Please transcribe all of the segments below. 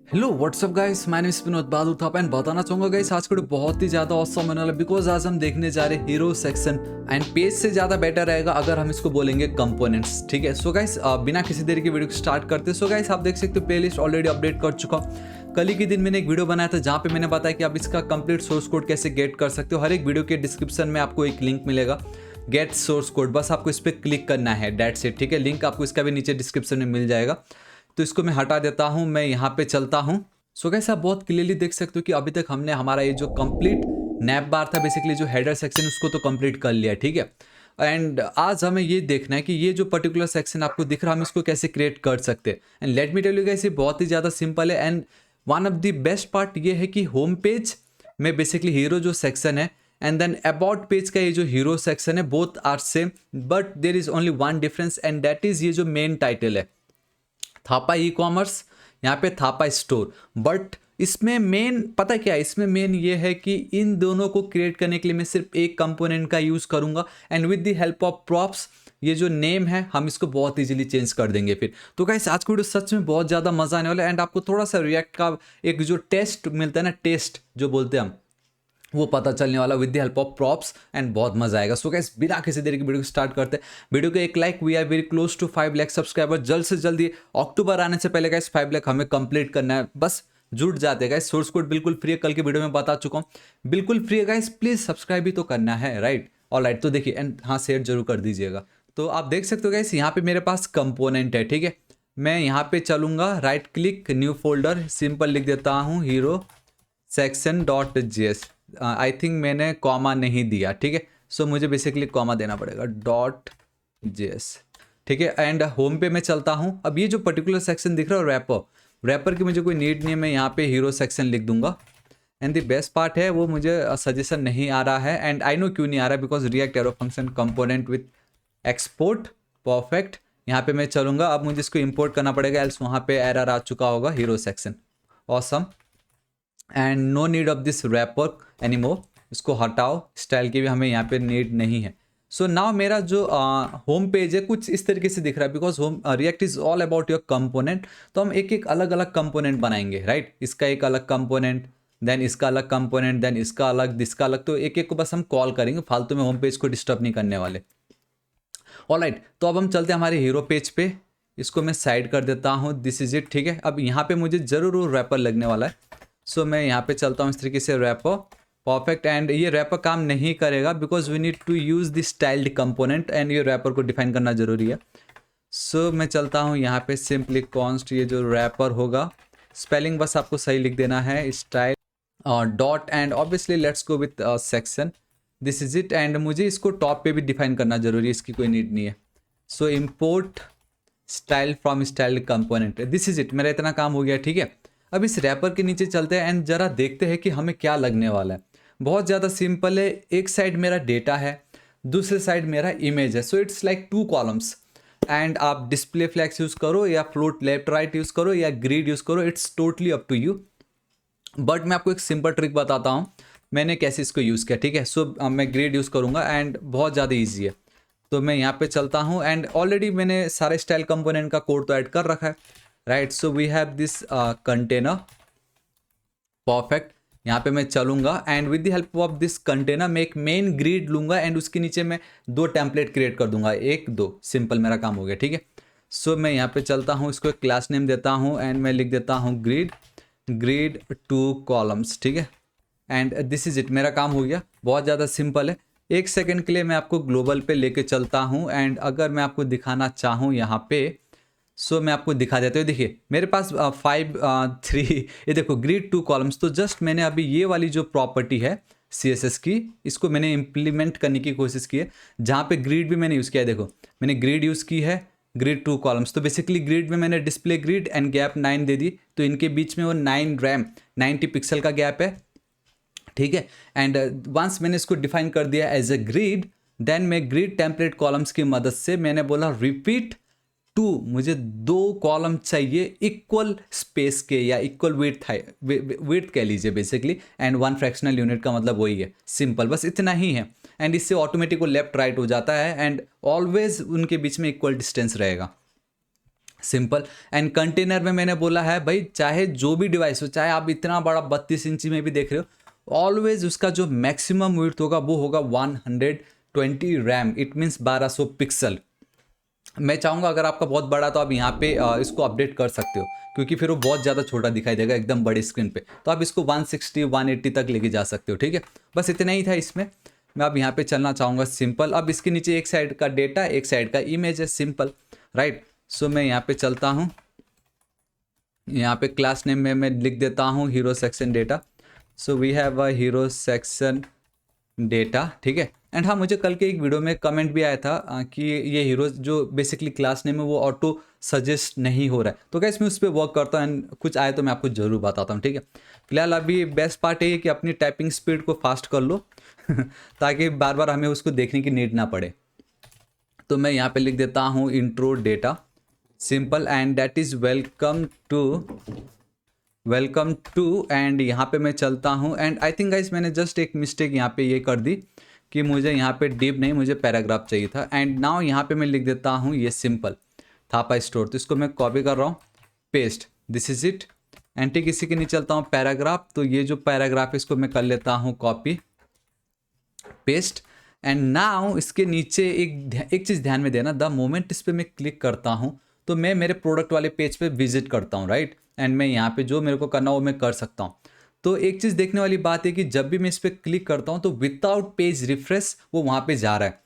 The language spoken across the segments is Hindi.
हेलो व्हाट्सअप गाइस, मैंने विनोद बादल था एंड बताना चाहूंगा गाइस आज का वीडियो बहुत ही ज़्यादा ऑसम होने वाला बिकॉज आज हम देखने जा रहे हैं हीरो सेक्शन एंड पेज से ज़्यादा बेटर रहेगा अगर हम इसको बोलेंगे कंपोनेंट्स। ठीक है, सो गाइस बिना किसी देरी की वीडियो को स्टार्ट करते। सो गाइस आप देख सकते हो प्लेलिस्ट ऑलरेडी अपडेट कर चुका हूँ। कल ही के दिन मैंने एक वीडियो बनाया था जहाँ पे मैंने बताया कि आप इसका कंप्लीट सोर्स कोड कैसे गेट कर सकते हो। हर एक वीडियो के डिस्क्रिप्शन में आपको एक लिंक मिलेगा गेट सोर्स कोड, बस आपको इस पर क्लिक करना है, डेट्स इट। ठीक है, लिंक आपको इसका भी नीचे डिस्क्रिप्शन में मिल जाएगा। तो इसको मैं हटा देता हूँ, मैं यहाँ पे चलता हूँ। सो गाइस आप बहुत क्लियरली देख सकते हो कि अभी तक हमने हमारा ये जो कंप्लीट नैप बार था, बेसिकली जो हेडर सेक्शन उसको तो कंप्लीट कर लिया। ठीक है, एंड आज हमें ये देखना है कि ये जो पर्टिकुलर सेक्शन आपको दिख रहा है हम इसको कैसे क्रिएट कर सकते हैं। And let me tell you guys ये बहुत ही ज़्यादा सिंपल है। And one of the best part ये है कि होम पेज में बेसिकली हीरो जो सेक्शन है एंड देन अबाउट पेज का ये जो हीरो सेक्शन है both are same, but there is only one difference and that is ये जो मेन टाइटल है थापा ई कॉमर्स, यहाँ पे थापा स्टोर। बट इसमें मेन पता क्या है, इसमें मेन ये है कि इन दोनों को क्रिएट करने के लिए मैं सिर्फ एक कंपोनेंट का यूज़ करूँगा and with the help of props ये जो नेम है हम इसको बहुत इजीली चेंज कर देंगे फिर। तो गाइस आज की वीडियो सच में बहुत ज़्यादा मज़ा आने वाला है एंड आपको थोड़ा सा रिएक्ट का एक जो टेस्ट मिलता है ना, टेस्ट जो बोलते हैं हम, वो पता चलने वाला with the help of props and बहुत मजा आएगा। सो गाइस बिना किसी देरी की वीडियो को स्टार्ट करते हैं। वीडियो को एक like, we are very close to 5 lakh subscriber. जल्द से जल्दी अक्टूबर आने से पहले गाइस 5 लाख हमें कंप्लीट करना है, बस जुट जाते हैं गाइस। सोर्स कोड बिल्कुल फ्री है, कल की वीडियो में बता चुका हूँ, बिल्कुल फ्री है गाइस। प्लीज सब्सक्राइब भी तो करना है, राइट? ऑलराइट, तो देखिए एंड हाँ शेयर जरूर कर दीजिएगा। तो आप देख सकते हो गाइस यहाँ पे मेरे पास कंपोनेंट है। ठीक है, मैं यहाँ पे चलूंगा, right click, new folder, simple लिख देता हूँ hero section dot JS. I think मैंने कॉमा नहीं दिया। ठीक है, सो मुझे बेसिकली कॉमा देना पड़ेगा, डॉट जेएस। ठीक है, एंड होम पे मैं चलता हूँ। अब ये जो पर्टिकुलर सेक्शन दिख रहा है रैपर, रैपर की मुझे कोई नीड नहीं है, मैं यहाँ पे हीरो सेक्शन लिख दूंगा। एंड द बेस्ट पार्ट है वो मुझे सजेशन नहीं आ रहा है एंड आई नो क्यों नहीं आ रहा है, because react arrow function component with export perfect. यहाँ पे मैं चलूंगा, अब मुझे इसको इंपोर्ट करना पड़ेगा एल्स वहाँ पे एरर आ चुका होगा hero section. Awesome, and no need of this wrapper anymore, इसको हटाओ, स्टाइल की भी हमें यहाँ पे नीड नहीं है। सो नाउ मेरा जो होम पेज है कुछ इस तरीके से दिख रहा है, because home react is all about your component. तो हम एक एक अलग अलग कंपोनेंट बनाएंगे, राइट? इसका एक अलग कंपोनेंट, देन इसका अलग कंपोनेंट, देन इसका अलग, इसका अलग। तो एक एक को बस हम कॉल करेंगे, फालतू में होम पेज को डिस्टर्ब नहीं करने वाले। ऑलराइट, तो अब हम चलते हैं हमारे हीरो पेज पे। इसको मैं साइड कर देता हूँ, दिस इज इट। ठीक है, अब यहाँ पे मुझे जरूर रैपर लगने वाला है। सो मैं यहाँ पे चलता हूँ इस तरीके से, रैपर परफेक्ट। एंड ये रैपर काम नहीं करेगा because we need to use the styled component and ये रैपर को डिफाइन करना जरूरी है। सो मैं चलता हूँ यहाँ पे, सिंपली कॉन्स्ट ये जो रैपर होगा, स्पेलिंग बस आपको सही लिख देना है, style dot and obviously let's go with section, this is it. And मुझे इसको टॉप पे भी डिफाइन करना जरूरी है, इसकी कोई नीड नहीं है। सो import style from style component, this is it, मेरा इतना काम हो गया। ठीक है, अब इस रैपर के नीचे चलते हैं एंड जरा देखते हैं कि हमें क्या लगने वाला है। बहुत ज़्यादा सिंपल है, एक साइड मेरा डेटा है, दूसरे साइड मेरा इमेज है। So it's like two columns and आप डिस्प्ले फ्लैक्स यूज़ करो या फ्लोट लेफ्ट राइट यूज़ करो या ग्रिड यूज़ करो, it's totally up to you. But मैं आपको एक सिंपल ट्रिक बताता हूँ मैंने कैसे इसको यूज़ किया। ठीक है, सो मैं ग्रिड यूज़ करूँगा एंड बहुत ज़्यादा ईजी है। तो मैं यहाँ पे चलता हूँ एंड ऑलरेडी मैंने सारे स्टाइल कंपोनेंट का कोड तो ऐड कर रखा है, right? So we have this container, perfect. यहाँ पे मैं चलूंगा and with the help of this container मैं एक मेन ग्रिड लूंगा एंड उसके नीचे मैं दो टेम्पलेट क्रिएट कर दूंगा, एक दो, सिंपल मेरा काम हो गया। ठीक है, सो मैं यहाँ पे चलता हूँ, इसको एक क्लास नेम देता हूँ एंड मैं लिख देता हूँ ग्रिड, ग्रिड टू कॉलम्स। ठीक है, एंड दिस इज इट, मेरा काम हो गया। बहुत ज़्यादा सिंपल है। एक सेकंड के लिए मैं आपको ग्लोबल पे लेके चलता हूँ एंड अगर मैं आपको दिखाना चाहूँ यहाँ पे, सो मैं आपको दिखा देता हूँ। देखिए मेरे पास 5 3 ये देखो ग्रिड टू कॉलम्स। तो जस्ट मैंने अभी ये वाली जो प्रॉपर्टी है CSS की, इसको मैंने इम्प्लीमेंट करने की कोशिश की है, जहाँ पे ग्रिड भी मैंने यूज़ किया है। देखो मैंने ग्रिड यूज़ की है, ग्रिड टू कॉलम्स। तो बेसिकली ग्रिड में मैंने डिस्प्ले ग्रिड एंड गैप 9 दे दी, तो इनके बीच में वो 9 रैम 90 पिक्सल का गैप है। ठीक है, एंड वंस मैंने इसको डिफाइन कर दिया एज ए ग्रिड, देन मैं ग्रिड टेम्पलेट कॉलम्स की मदद से मैंने बोला रिपीट टू, मुझे दो कॉलम चाहिए इक्वल स्पेस के या इक्वल विड्थ कह लीजिए बेसिकली, एंड 1 फ्रैक्शनल यूनिट का मतलब वही है, सिंपल बस इतना ही है। एंड इससे ऑटोमेटिक वो लेफ्ट राइट हो जाता है एंड ऑलवेज उनके बीच में इक्वल डिस्टेंस रहेगा। सिंपल। एंड कंटेनर में मैंने बोला है भाई चाहे जो भी डिवाइस हो, चाहे आप इतना बड़ा 32 इंची में भी देख रहे हो, ऑलवेज उसका जो मैक्सिमम विड्थ होगा वो होगा 120 रैम, इट मीन्स 1200 पिक्सल। मैं चाहूँगा अगर आपका बहुत बड़ा तो आप यहाँ पे इसको अपडेट कर सकते हो, क्योंकि फिर वो बहुत ज़्यादा छोटा दिखाई देगा एकदम बड़ी स्क्रीन पे। तो आप इसको 160 180 तक लेके जा सकते हो, ठीक है। बस इतना ही था इसमें। मैं अब यहाँ पे चलना चाहूँगा सिंपल। अब इसके नीचे एक साइड का डेटा, एक साइड का इमेज है, सिंपल, राइट। सो मैं यहाँ पे चलता हूँ, यहाँ पे क्लास नेम में मैं लिख देता हूँ hero section data. So we have a hero section data, ठीक है। एंड हाँ, मुझे कल के एक वीडियो में कमेंट भी आया था कि ये हीरो जो बेसिकली क्लास नेम है वो ऑटो सजेस्ट नहीं हो रहा है। तो गाइस मैं उस पर वर्क करता हूँ, एंड कुछ आए तो मैं आपको ज़रूर बताता हूँ, ठीक है। फिलहाल अभी बेस्ट पार्ट ये है कि अपनी टाइपिंग स्पीड को फास्ट कर लो ताकि बार बार हमें उसको देखने की नीड ना पड़े। तो मैं यहाँ पे लिख देता हूँ intro data, simple, and that is welcome to. And यहाँ पे मैं चलता हूँ, एंड आई थिंक गाइस मैंने जस्ट एक मिस्टेक यहाँ पे ये कर दी कि मुझे यहाँ पे डिव नहीं, मुझे पैराग्राफ चाहिए था। एंड नाउ यहाँ पे मैं लिख देता हूँ ये सिंपल थापा स्टोर। तो इसको मैं कॉपी कर रहा हूँ, paste, this is it. And ठीक इसी के नीचे चलता हूँ पैराग्राफ। तो ये जो पैराग्राफ है इसको मैं कर लेता हूँ कॉपी पेस्ट। एंड नाउ इसके नीचे एक चीज़ ध्यान में देना, द मोमेंट इस पर मैं क्लिक करता हूँ तो मैं मेरे प्रोडक्ट वाले पेज पे विजिट करता हूँ, राइट। एंड मैं यहाँ पे जो मेरे को करना हो वो मैं कर सकता हूँ। तो एक चीज़ देखने वाली बात है कि जब भी मैं इस पर क्लिक करता हूँ तो विदाउट पेज रिफ्रेश वो वहाँ पे जा रहा है।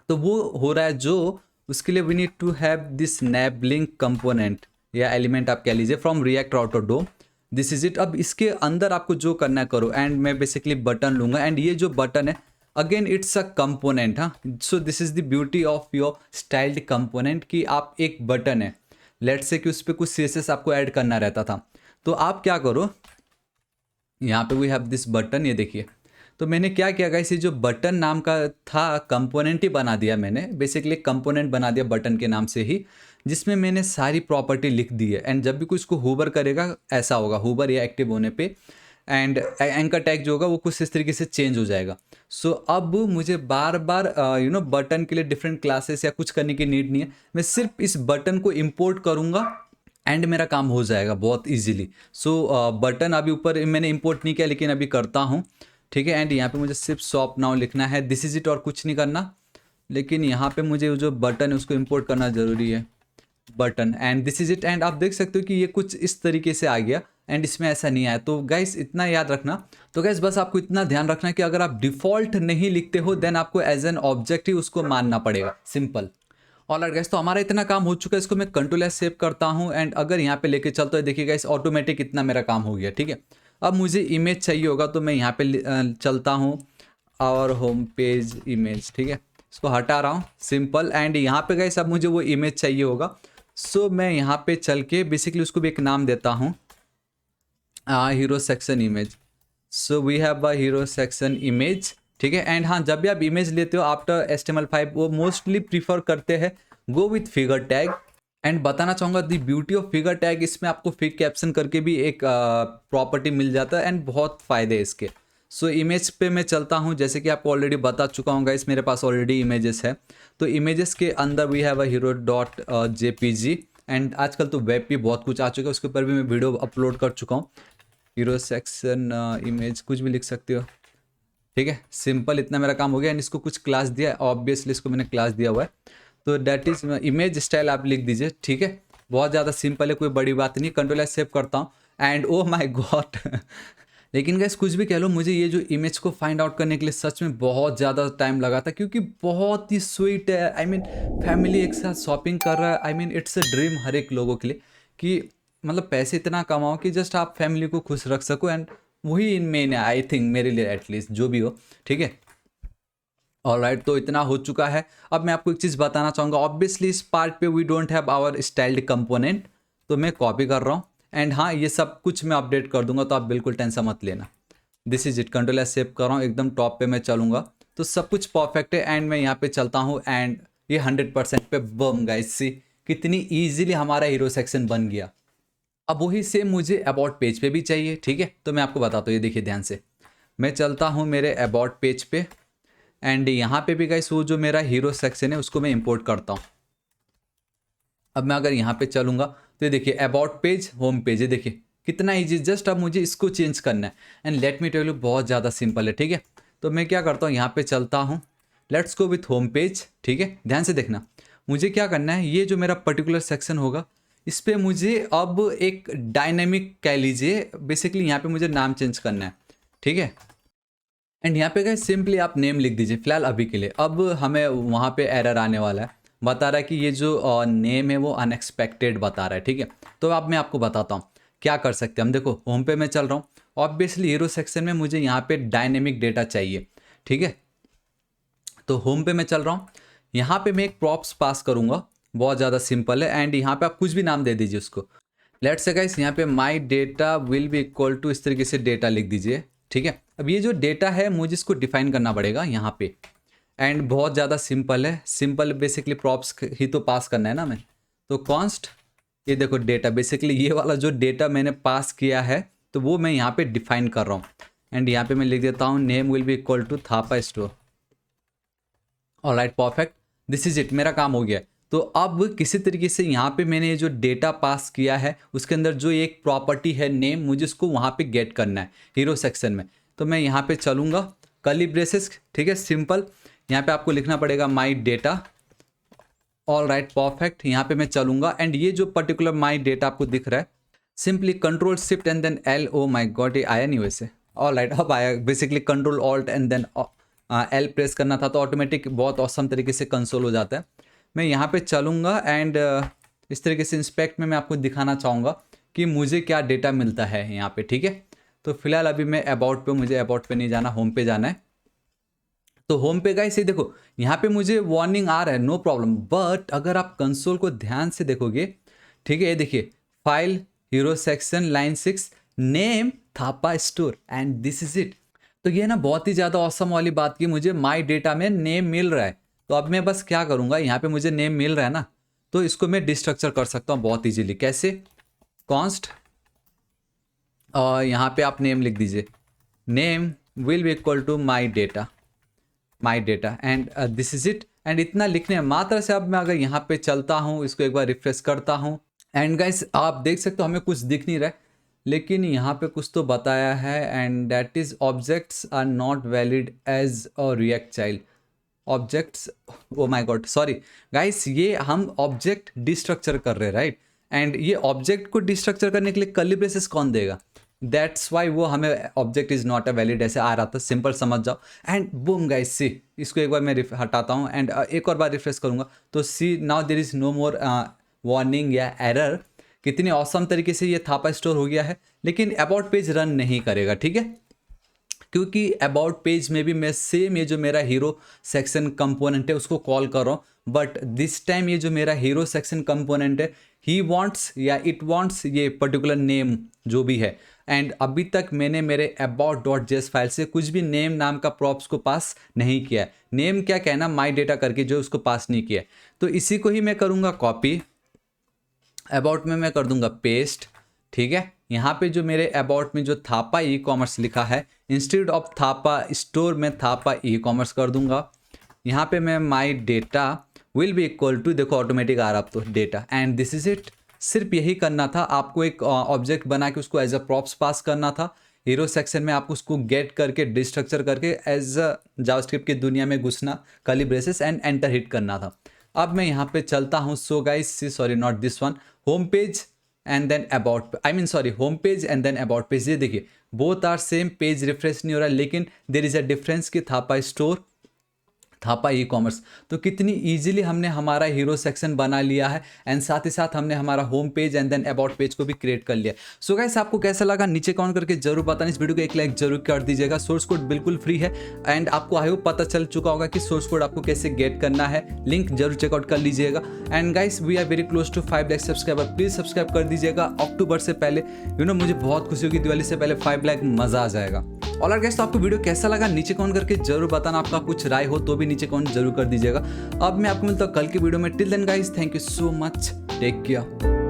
तो वो हो रहा है जो, उसके लिए we need to have this enabling component या एलिमेंट आप कह लीजिए फ्रॉम रिएक्ट ऑटोडोम, दिस इज इट। अब इसके अंदर आपको जो करना है करो। एंड मैं बेसिकली बटन लूंगा, एंड ये जो बटन है अगेन इट्स अ कंपोनेंट, हाँ। So this is the beauty of your styled component कि आप एक बटन है, लेट्स से कि उस पर कुछ सीएसएस आपको ऐड करना रहता था। तो आप क्या करो, यहाँ पे वी हैव दिस बटन, ये देखिए। तो मैंने क्या किया गाइस, ये जो बटन नाम का था कंपोनेंट ही बना दिया मैंने, बेसिकली कंपोनेंट बना दिया बटन के नाम से ही, जिसमें मैंने सारी प्रॉपर्टी लिख दी है। एंड जब भी कोई इसको हूवर करेगा ऐसा होगा, हूवर या एक्टिव होने पे, एंड एंकर टैग जो होगा वो कुछ इस तरीके से चेंज हो जाएगा। सो अब मुझे बार बार बटन के लिए डिफरेंट क्लासेस या कुछ करने की नीड नहीं है। मैं सिर्फ इस बटन को इम्पोर्ट करूँगा एंड मेरा काम हो जाएगा बहुत इजीली। सो बटन अभी ऊपर मैंने इंपोर्ट नहीं किया, लेकिन अभी करता हूँ, ठीक है। एंड यहाँ पे मुझे सिर्फ शॉप नाउ लिखना है, दिस इज इट, और कुछ नहीं करना। लेकिन यहाँ पे मुझे जो बटन है उसको इंपोर्ट करना ज़रूरी है, button, and this is it. And आप देख सकते हो कि ये कुछ इस तरीके से आ गया, एंड इसमें ऐसा नहीं आया। तो गाइस इतना याद रखना। तो गाइस बस आपको इतना ध्यान रखना कि अगर आप डिफ़ॉल्ट नहीं लिखते हो देन आपको एज एन ऑब्जेक्ट ही उसको मानना पड़ेगा, सिंपल। ऑलराइट गाइस, तो हमारा इतना काम हो चुका है, इसको मैं कंट्रोल एस सेव करता हूँ। एंड अगर यहाँ पे लेके चलता है, देखिए गाइस ऑटोमेटिक इतना मेरा काम हो गया, ठीक है। अब मुझे इमेज चाहिए होगा तो मैं यहाँ पे चलता हूँ, और होम पेज इमेज, ठीक है। इसको हटा रहा हूँ, सिंपल। एंड यहाँ पे गाइस अब मुझे वो इमेज चाहिए होगा। सो मैं यहाँ पे चल के बेसिकली उसको भी एक नाम देता हूँ, hero section image. So we have a hero section image, ठीक है। एंड हाँ, जब भी आप इमेज लेते हो आफ्टर HTML5 वो मोस्टली प्रीफर करते हैं go with figure tag. And बताना चाहूँगा the beauty of figure tag, इसमें आपको फिग कैप्शन करके भी एक प्रॉपर्टी मिल जाता है, एंड बहुत फ़ायदे इसके। सो इमेज पे मैं चलता हूँ, जैसे कि आपको ऑलरेडी बता चुका हूँ गाइस, मेरे पास ऑलरेडी इमेजेस है। तो इमेजेस के अंदर we have a hero dot JPG। And आजकल तो वेब पे बहुत कुछ आ चुका है, उसके ऊपर भी मैं वीडियो अपलोड कर चुका हूँ। हीरो सेक्शन इमेज कुछ भी लिख सकते हो, ठीक है, सिंपल। इतना मेरा काम हो गया। एंड इसको कुछ क्लास दिया है, ऑब्वियसली इसको मैंने क्लास दिया हुआ है, तो डैट इज इमेज स्टाइल आप लिख दीजिए, ठीक है। बहुत ज़्यादा सिंपल है, कोई बड़ी बात नहीं। कंट्रोल एस सेव करता हूँ, एंड ओ माय गॉड लेकिन गैस कुछ भी कह लो, मुझे ये जो इमेज को फाइंड आउट करने के लिए सच में बहुत ज़्यादा टाइम लगा था, क्योंकि बहुत ही स्वीट है। आई मीन फैमिली एक साथ शॉपिंग कर रहा है, I mean it's a dream हर एक लोगों के लिए कि मतलब पैसे इतना कमाओ कि जस्ट आप फैमिली को खुश रख सको। एंड वही इन मेन है आई थिंक, मेरे लिए एटलीस्ट, जो भी हो, ठीक है। ऑलराइट, तो इतना हो चुका है। अब मैं आपको एक चीज़ बताना चाहूँगा, ऑब्वियसली इस पार्ट पे we don't have our styled component, तो मैं कॉपी कर रहा हूँ। एंड हाँ, ये सब कुछ मैं अपडेट कर दूंगा, तो आप बिल्कुल टेंशन मत लेना। This is it, control S save कर रहा हूँ, एकदम टॉप पे मैं चलूँगा तो सब कुछ परफेक्ट है। एंड मैं यहाँ पे चलता हूँ, एंड ये 100% पे बम गाइस, सी कितनी ईजिली हमारा हीरो सेक्शन बन गया। अब वही सेम मुझे अबाउट पेज पे भी चाहिए, ठीक है। तो मैं आपको बताता हूँ, ये देखिए ध्यान से, मैं चलता हूँ मेरे अबाउट पेज पे, एंड यहाँ पे भी गाइस वो जो मेरा हीरो सेक्शन है उसको मैं इंपोर्ट करता हूँ। अब मैं अगर यहाँ पे चलूँगा तो ये देखिए अबाउट पेज, होम पेज, ये देखिए कितना ईजी। जस्ट अब मुझे इसको चेंज करना है and let me tell you बहुत ज़्यादा सिंपल है, ठीक है। तो मैं क्या करता हूँ, यहाँ पे चलता हूँ, let's go with home page, ठीक है। ध्यान से देखना, मुझे क्या करना है, ये जो मेरा पर्टिकुलर सेक्शन होगा इस पर मुझे अब एक डायनेमिक कह लीजिए, बेसिकली यहाँ पे मुझे नाम चेंज करना है, ठीक है। एंड यहाँ पे गए सिंपली आप नेम लिख दीजिए फिलहाल अभी के लिए। अब हमें वहाँ पे एरर आने वाला है, बता रहा है कि ये जो नेम है वो अनएक्सपेक्टेड बता रहा है, ठीक है। तो अब मैं आपको बताता हूँ क्या कर सकते हैं हम। देखो होम पे मैं चल रहा हूँ, ऑब्वियसली हीरो सेक्शन में मुझे यहाँ पे डायनेमिक डेटा चाहिए, ठीक है। तो होम पे मैं चल रहा हूँ, यहाँ पे मैं एक प्रॉप्स पास करूँगा, बहुत ज़्यादा सिंपल है। एंड यहाँ पे आप कुछ भी नाम दे दीजिए उसको। लेट्स से गाइस यहाँ पे my data will be equal to, इस तरीके से डेटा लिख दीजिए, ठीक है। अब ये जो डेटा है मुझे इसको डिफाइन करना पड़ेगा यहाँ पे, एंड बहुत ज़्यादा सिंपल है। सिंपल बेसिकली प्रॉप्स ही तो पास करना है ना मैं। तो कॉन्स्ट, ये देखो डेटा, बेसिकली ये वाला जो डेटा मैंने पास किया है तो वो मैं यहाँ पे डिफाइन कर रहा हूँ। एंड यहाँ पे मैं लिख देता हूँ name will be equal to Thapa store. Alright, perfect, this is it, मेरा काम हो गया। तो अब किसी तरीके से यहाँ पे मैंने ये जो डेटा पास किया है उसके अंदर जो एक प्रॉपर्टी है नेम, मुझे उसको वहाँ पे गेट करना है हीरो सेक्शन में। तो मैं यहाँ पे चलूँगा, कर्ली ब्रेसेस, ठीक है, सिंपल। यहाँ पे आपको लिखना पड़ेगा माई डेटा। ऑलराइट, परफेक्ट, यहाँ पे मैं चलूँगा एंड ये जो पर्टिकुलर माई डेटा आपको दिख रहा है, simply control shift and then L, oh my god, ये आया नहीं वैसे। ऑलराइट, अब आया। Basically control alt and then L press करना था तो ऑटोमेटिक बहुत औसम तरीके से कंसोल हो जाता है। मैं यहाँ पे चलूँगा एंड इस तरीके से इंस्पेक्ट में मैं आपको दिखाना चाहूँगा कि मुझे क्या डेटा मिलता है यहाँ पे, ठीक है। तो फिलहाल अभी मैं अबाउट पे, मुझे अबाउट पे नहीं जाना, होम पे जाना है। तो होम पे गाइस ये देखो यहाँ पे मुझे वार्निंग आ रहा है, नो प्रॉब्लम। बट अगर आप कंसोल को ध्यान से देखोगे, ठीक है, ये देखिए file hero section line 6 name Thapa store and this is it. तो ये ना बहुत ही ज़्यादा औसम वाली बात की, मुझे माई डेटा में नेम मिल रहा है। तो अब मैं बस क्या करूँगा, यहाँ पे मुझे नेम मिल रहा है ना, तो इसको मैं डिस्ट्रक्चर कर सकता हूँ बहुत ईजीली। कैसे, कॉन्स्ट और यहाँ पे आप नेम लिख दीजिए, name will be equal to my data and this is it. And इतना लिखने मात्र से अब मैं अगर यहाँ पे चलता हूँ, इसको एक बार रिफ्रेश करता हूँ एंड गाइस आप देख सकते हो हमें कुछ दिख नहीं रहा है, लेकिन यहाँ पे कुछ तो बताया है and that is objects are not valid as a React child. Objects, oh my god, sorry guys, ये हम ऑब्जेक्ट डिस्ट्रक्चर कर रहे हैं, राइट। एंड ये ऑब्जेक्ट को डिस्ट्रक्चर करने के लिए कर्ली ब्रेसेस कौन देगा, दैट्स वाई वो हमें object is not a valid ऐसे आ रहा था, सिंपल समझ जाओ। एंड बूम गाइस, सी, इसको एक बार मैं हटाता हूँ एंड एक और बार रिफ्रेश करूँगा तो see now there is no more warning या एरर। कितनी औसम तरीके से ये थापा स्टोर हो गया है, लेकिन अबाउट पेज रन नहीं करेगा, ठीक है, क्योंकि अबाउट पेज में भी मैं सेम ये जो मेरा हीरो सेक्शन कंपोनेंट है उसको कॉल कर रहा हूँ। बट दिस टाइम ये जो मेरा हीरो सेक्शन कंपोनेंट है, ही वांट्स या इट वांट्स ये पर्टिकुलर नेम जो भी है। एंड अभी तक मैंने मेरे about.js फाइल से कुछ भी नेम नाम का प्रॉप्स को पास नहीं किया है। नेम क्या कहना, माई डेटा करके जो उसको पास नहीं किया है। तो इसी को ही मैं करूँगा कॉपी, अबाउट में मैं कर दूंगा पेस्ट, ठीक है। यहाँ पे जो मेरे अबाउट में जो थापा ई कॉमर्स लिखा है, इंस्टेड ऑफ थापा स्टोर में थापा ई कॉमर्स कर दूंगा। यहाँ पे मैं my data will be equal to, देखो ऑटोमेटिक आ रहा अब तो data and this is it. सिर्फ यही करना था आपको, एक ऑब्जेक्ट बना के उसको एज अ प्रॉप्स पास करना था हीरो सेक्शन में, आपको उसको गेट करके डिस्ट्रक्चर करके एज अ जावास्क्रिप्ट की दुनिया में घुसना, curly braces and enter hit करना था। अब मैं यहाँ पे चलता हूँ, so guys sorry not this one, home page and then about, I mean sorry home page and then about page. ये देखिए both are same, page refresh नहीं हो रहा है, लेकिन देयर इज अ डिफरेंस कि Thapa store, Thapa e commerce. तो कितनी इजीली हमने हमारा हीरो सेक्शन बना लिया है एंड साथ ही साथ हमने हमारा home page and then about page को भी क्रिएट कर लिया। सो गाइस आपको कैसा लगा नीचे कमेंट करके जरूर बताना। इस वीडियो को एक लाइक जरूर कर दीजिएगा। सोर्स कोड बिल्कुल फ्री है एंड आपको आई होप पता चल चुका होगा कि सोर्स कोड आपको कैसे गेट करना है, लिंक जरूर चेकआउट कर लीजिएगा। And guys we are very close to 5 lakh subscriber, please subscribe कर दीजिएगा अक्टूबर से पहले। मुझे बहुत खुशी होगी, दिवाली से पहले 5 लाख मजा आ जाएगा। ऑलराइट गाइस, तो आपको वीडियो कैसा लगा नीचे कमेंट करके जरूर बताना। आपका कुछ राय हो तो भी नीचे कमेंट जरूर कर दीजिएगा। अब मैं आपको मिलता हूँ कल की वीडियो में। Till then guys, thank you so much, take care.